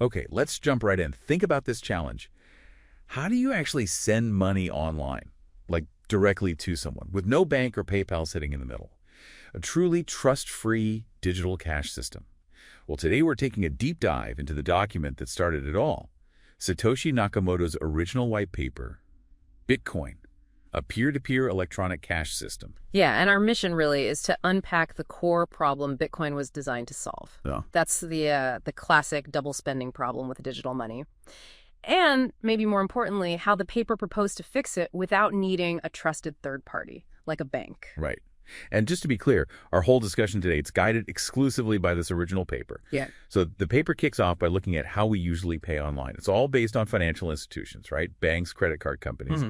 Okay, let's jump right in. Think about this challenge. How do you actually send money online, like directly to someone, with no bank or PayPal sitting in the middle? A truly trust-free digital cash system. Well, today we're taking a deep dive into the document that started it all. Satoshi Nakamoto's original white paper, Bitcoin, a peer-to-peer electronic cash system. Yeah, and our mission really is to unpack the core problem Bitcoin was designed to solve. Yeah. That's the classic double spending problem with digital money. And maybe more importantly, how the paper proposed to fix it without needing a trusted third party, like a bank. Right. And just to be clear, our whole discussion today, it's guided exclusively by this original paper. Yeah. So the paper kicks off by looking at how we usually pay online. It's all based on financial institutions, right? Banks, credit card companies.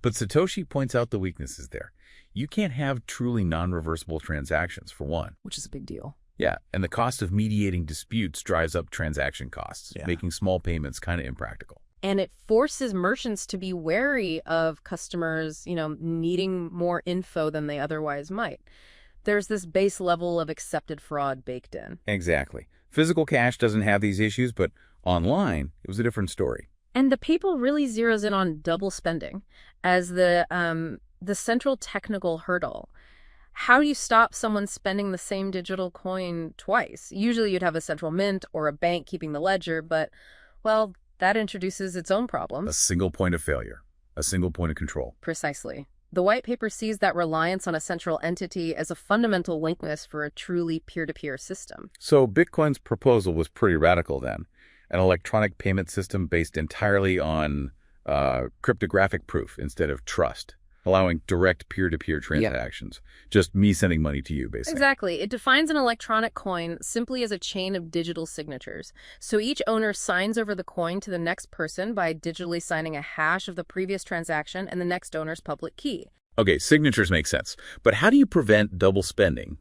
But Satoshi points out the weaknesses there. You can't have truly non-reversible transactions, for one. Which is a big deal. Yeah, and the cost of mediating disputes drives up transaction costs, making small payments kind of impractical. And it forces merchants to be wary of customers, needing more info than they otherwise might. There's this base level of accepted fraud baked in. Exactly. Physical cash doesn't have these issues, but online, it was a different story. And the paper really zeroes in on double spending as the central technical hurdle. How do you stop someone spending the same digital coin twice? Usually you'd have a central mint or a bank keeping the ledger, but, well, that introduces its own problems. A single point of failure, a single point of control. Precisely. The white paper sees that reliance on a central entity as a fundamental weakness for a truly peer-to-peer system. So Bitcoin's proposal was pretty radical then. An electronic payment system based entirely on cryptographic proof instead of trust, allowing direct peer-to-peer transactions. Just me sending money to you, basically. Exactly. It defines an electronic coin simply as a chain of digital signatures. So each owner signs over the coin to the next person by digitally signing a hash of the previous transaction and the next owner's public key. Okay, signatures make sense. But how do you prevent double spending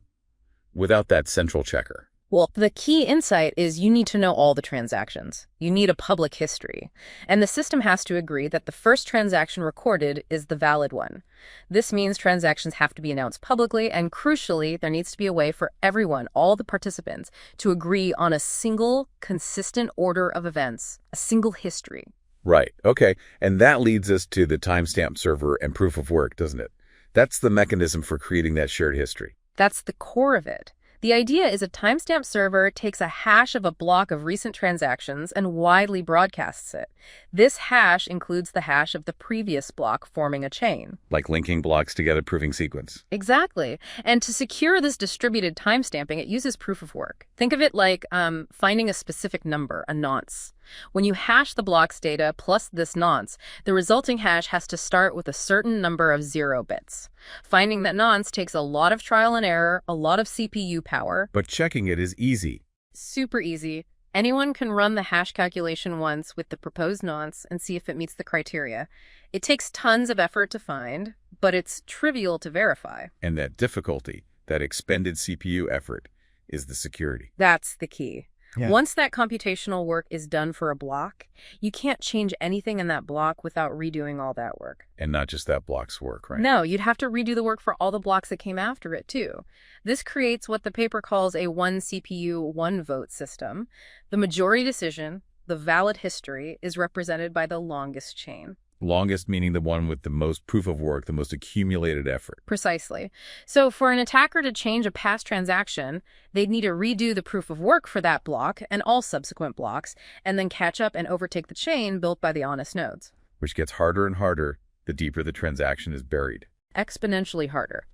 without that central checker? Well, the key insight is you need to know all the transactions. You need a public history. And the system has to agree that the first transaction recorded is the valid one. This means transactions have to be announced publicly, and crucially, there needs to be a way for everyone, all the participants, to agree on a single, consistent order of events, a single history. Right. Okay. And that leads us to the timestamp server and proof of work, doesn't it? That's the mechanism for creating that shared history. That's the core of it. The idea is a timestamp server takes a hash of a block of recent transactions and widely broadcasts it. This hash includes the hash of the previous block, forming a chain. Like linking blocks together, proving sequence. Exactly. And to secure this distributed timestamping, it uses proof of work. Think of it like finding a specific number, a nonce. When you hash the block's data plus this nonce, the resulting hash has to start with a certain number of 0 bits. Finding that nonce takes a lot of trial and error, a lot of CPU power. But checking it is easy. Super easy. Anyone can run the hash calculation once with the proposed nonce and see if it meets the criteria. It takes tons of effort to find, but it's trivial to verify. And that difficulty, that expended CPU effort, is the security. That's the key. Yeah. Once that computational work is done for a block, you can't change anything in that block without redoing all that work. And not just that block's work, right? No, you'd have to redo the work for all the blocks that came after it, too. This creates what the paper calls a one CPU, one vote system. The majority decision, the valid history, is represented by the longest chain. Longest meaning the one with the most proof of work, the most accumulated effort. Precisely. So for an attacker to change a past transaction, they'd need to redo the proof of work for that block and all subsequent blocks, and then catch up and overtake the chain built by the honest nodes. Which gets harder and harder the deeper the transaction is buried. Exponentially harder.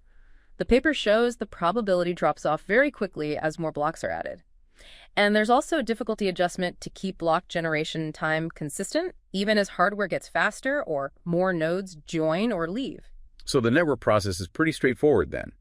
The paper shows the probability drops off very quickly as more blocks are added. And there's also a difficulty adjustment to keep block generation time consistent, even as hardware gets faster or more nodes join or leave. So the network process is pretty straightforward then.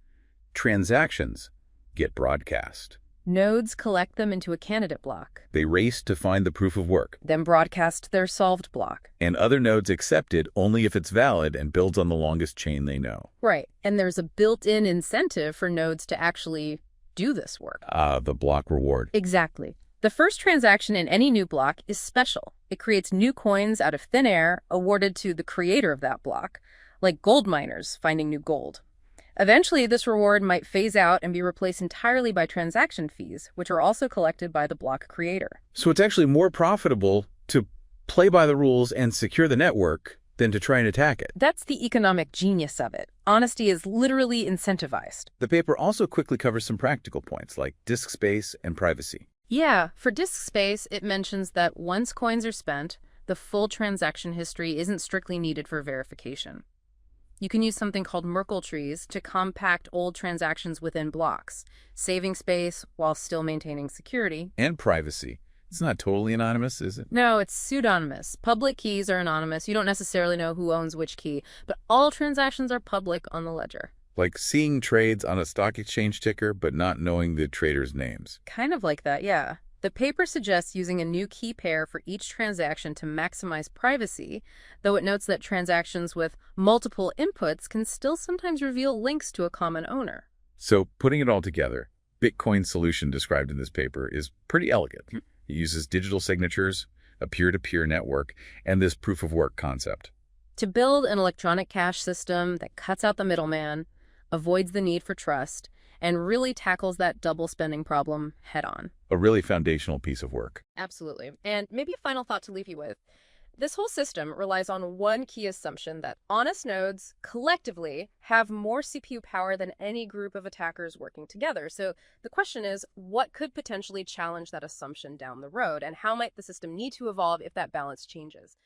Transactions get broadcast. Nodes collect them into a candidate block. They race to find the proof of work. Then broadcast their solved block. And other nodes accept it only if it's valid and builds on the longest chain they know. Right. And there's a built-in incentive for nodes to actually do this work. The block reward. Exactly. The first transaction in any new block is special. It creates new coins out of thin air awarded to the creator of that block, like gold miners finding new gold. Eventually, this reward might phase out and be replaced entirely by transaction fees, which are also collected by the block creator. So it's actually more profitable to play by the rules and secure the network than to try and attack it. That's the economic genius of it. Honesty is literally incentivized. The paper also quickly covers some practical points like disk space and privacy. Yeah, for disk space, it mentions that once coins are spent, the full transaction history isn't strictly needed for verification. You can use something called Merkle trees to compact old transactions within blocks, saving space while still maintaining security. And privacy. It's not totally anonymous, is it? No, it's pseudonymous. Public keys are anonymous. You don't necessarily know who owns which key, but all transactions are public on the ledger. Like seeing trades on a stock exchange ticker, but not knowing the traders' names. Kind of like that, yeah. The paper suggests using a new key pair for each transaction to maximize privacy, though it notes that transactions with multiple inputs can still sometimes reveal links to a common owner. So putting it all together, Bitcoin's solution described in this paper is pretty elegant. It uses digital signatures, a peer-to-peer network, and this proof-of-work concept. To build an electronic cash system that cuts out the middleman, avoids the need for trust, and really tackles that double spending problem head on. A really foundational piece of work. Absolutely. And maybe a final thought to leave you with. This whole system relies on one key assumption that honest nodes collectively have more CPU power than any group of attackers working together. So the question is, what could potentially challenge that assumption down the road, and how might the system need to evolve if that balance changes?